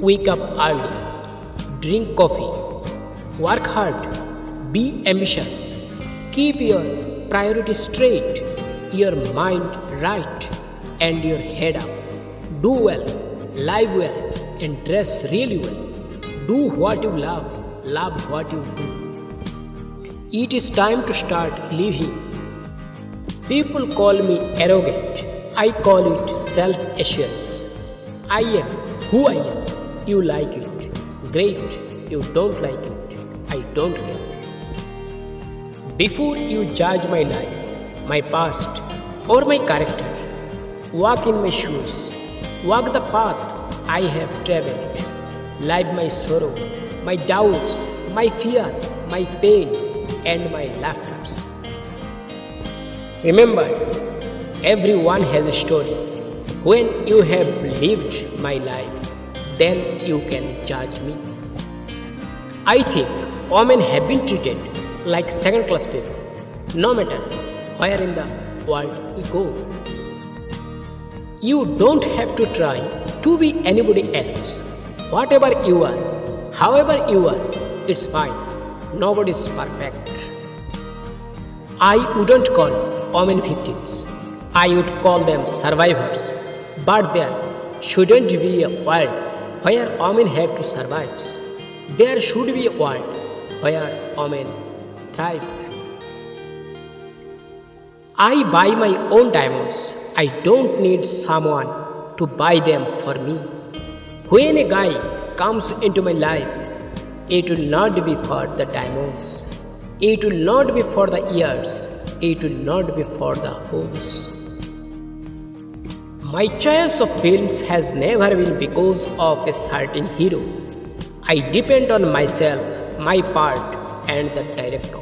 Wake up early, drink coffee, work hard, be ambitious, keep your priorities straight, your mind right, and your head up. Do well, live well, and dress really well. Do what you love what you do. It is time to start living. People call me arrogant. I call it self-assurance. I am who I am. You like it. Great. You don't like it. I don't care. Before you judge my life, my past, or my character, walk in my shoes. Walk the path I have traveled. Live my sorrow, my doubts, my fear, my pain, and my laughters. Remember, everyone has a story. When you have lived my life, then you can judge me. I think women have been treated like second-class people, no matter where in the world we go. You don't have to try to be anybody else. Whatever you are, however you are, it's fine. Nobody's perfect. I wouldn't call women victims. I would call them survivors. But there shouldn't be a world where women have to survive. There should be a world where women thrive. I buy my own diamonds. I don't need someone to buy them for me. When a guy comes into my life, it will not be for the diamonds. It will not be for the years. It will not be for the homes. My choice of films has never been because of a certain hero. I depend on myself, my part, and the director.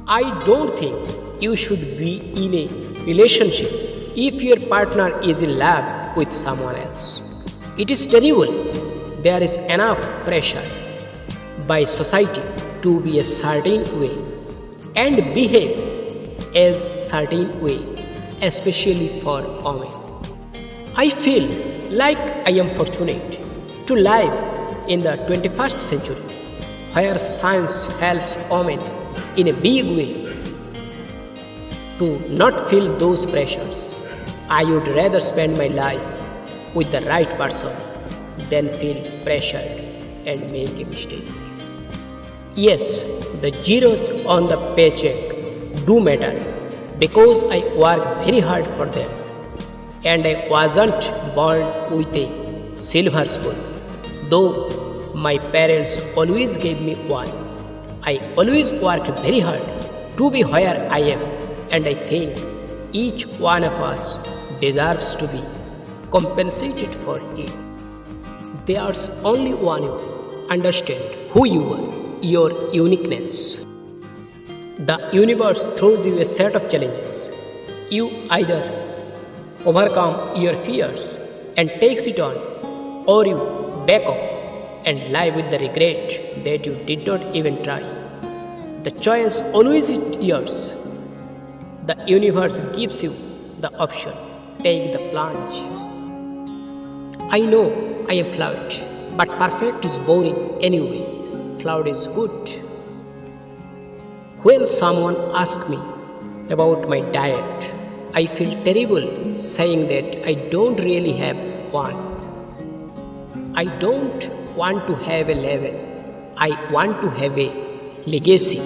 I don't think you should be in a relationship if your partner is in love with someone else. It is terrible. There is enough pressure by society to be a certain way and behave as certain way, especially for women. I feel like I am fortunate to live in the 21st century where science helps women in a big way to not feel those pressures. I would rather spend my life with the right person than feel pressured and make a mistake. Yes, the zeros on the paycheck do matter because I work very hard for them and I wasn't born with a silver spoon, though my parents always gave me one. I always worked very hard to be where I am, and I think each one of us deserves to be compensated for it. There's only one way. Understand who you are, your uniqueness. The universe throws you a set of challenges. You either overcome your fears and takes it on, or you back off and live with the regret that you did not even try. The choice always is yours. The universe gives you the option. Take the plunge. I know I am flawed, but perfect is boring anyway. Flawed is good. When someone asks me about my diet, I feel terrible saying that I don't really have one. I don't want to have a level. I want to have a legacy.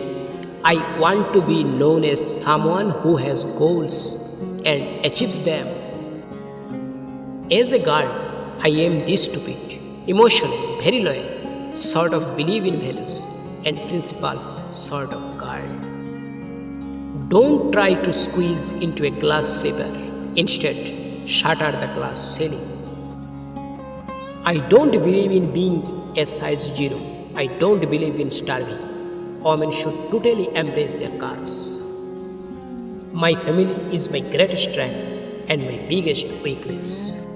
I want to be known as someone who has goals and achieves them. As a girl, I am this stupid, emotional, very loyal, sort of believe in values and principles sort of girl. Don't try to squeeze into a glass slipper. Instead, shatter the glass ceiling. I don't believe in being a size 0. I don't believe in starving. Women should totally embrace their curves. My family is my greatest strength and my biggest weakness.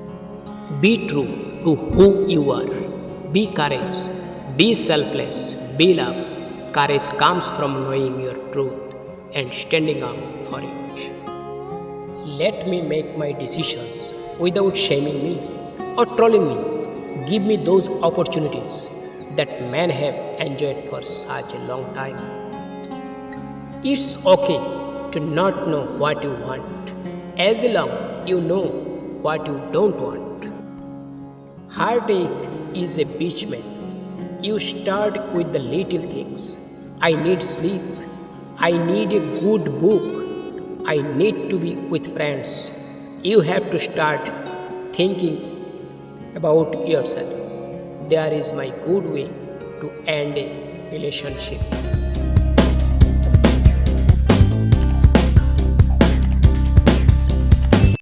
Be true to who you are. Be courageous. Be selfless. Be love. Courage comes from knowing your truth and standing up for it. Let me make my decisions without shaming me or trolling me. give me those opportunities that men have enjoyed for such a long time. It's okay to not know what you want, as long you know what you don't want. Heartache is a beachman. You start with the little things. I need sleep. I need a good book. I need to be with friends. You have to start thinking about yourself. There is my good way to end a relationship.